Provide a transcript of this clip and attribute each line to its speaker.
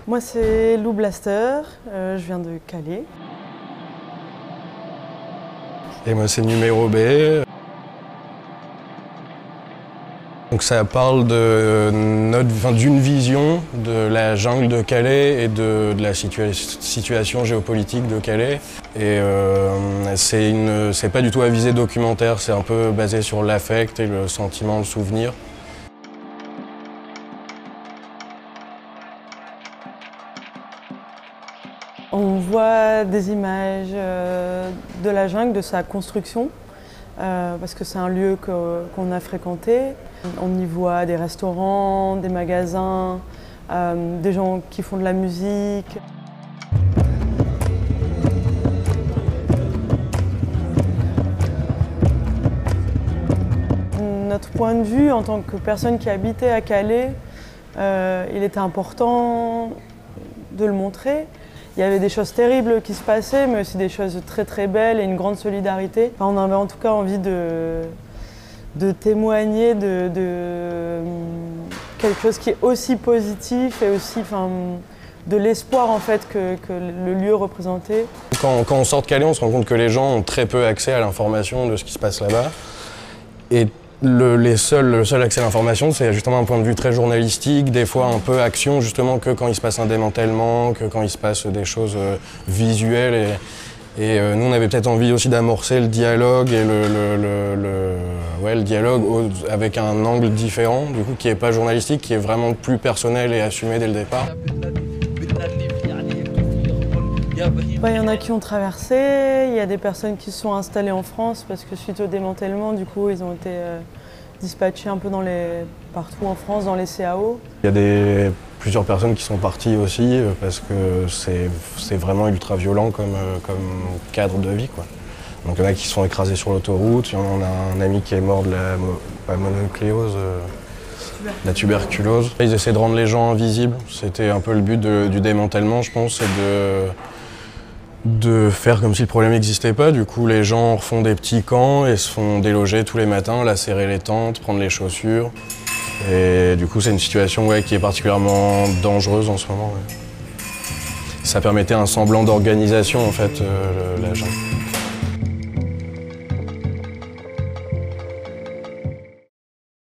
Speaker 1: Moi c'est Lou Blaster, je viens de Calais.
Speaker 2: Et moi c'est Numéro B. Donc ça parle d'une vision de la jungle de Calais et de la situation géopolitique de Calais. Et c'est pas du tout à visée documentaire, c'est un peu basé sur l'affect et le sentiment, le souvenir.
Speaker 1: On voit des images de la jungle, de sa construction, parce que c'est un lieu qu'on a fréquenté. On y voit des restaurants, des magasins, des gens qui font de la musique. Notre point de vue en tant que personne qui habitait à Calais, il était important de le montrer. Il y avait des choses terribles qui se passaient, mais aussi des choses très très belles et une grande solidarité. Enfin, on avait en tout cas envie de témoigner de quelque chose qui est aussi positif et aussi de l'espoir en fait que le lieu représentait.
Speaker 2: Quand on sort de Calais, on se rend compte que les gens ont très peu accès à l'information de ce qui se passe là-bas. Et le seul accès à l'information, c'est justement un point de vue très journalistique, des fois un peu action, justement, que quand il se passe un démantèlement, que quand il se passe des choses visuelles. Et nous, on avait peut-être envie aussi d'amorcer le dialogue et le dialogue avec un angle différent, du coup, qui n'est pas journalistique, qui est vraiment plus personnel et assumé dès le départ.
Speaker 1: Il y en a qui ont traversé, il y a des personnes qui se sont installées en France parce que suite au démantèlement, du coup, ils ont été dispatchés un peu partout en France, dans les CAO.
Speaker 2: Il y a plusieurs personnes qui sont parties aussi parce que c'est vraiment ultra violent comme cadre de vie, quoi. Donc il y en a qui se sont écrasés sur l'autoroute, on a un ami qui est mort de la mononucléose, la tuberculose. Ils essaient de rendre les gens invisibles, c'était un peu le but du démantèlement, je pense, c'est de faire comme si le problème n'existait pas. Du coup, les gens refont des petits camps et se font déloger tous les matins, lacérer les tentes, prendre les chaussures. Et du coup, c'est une situation qui est particulièrement dangereuse en ce moment. Ouais. Ça permettait un semblant d'organisation, en fait, la jungle.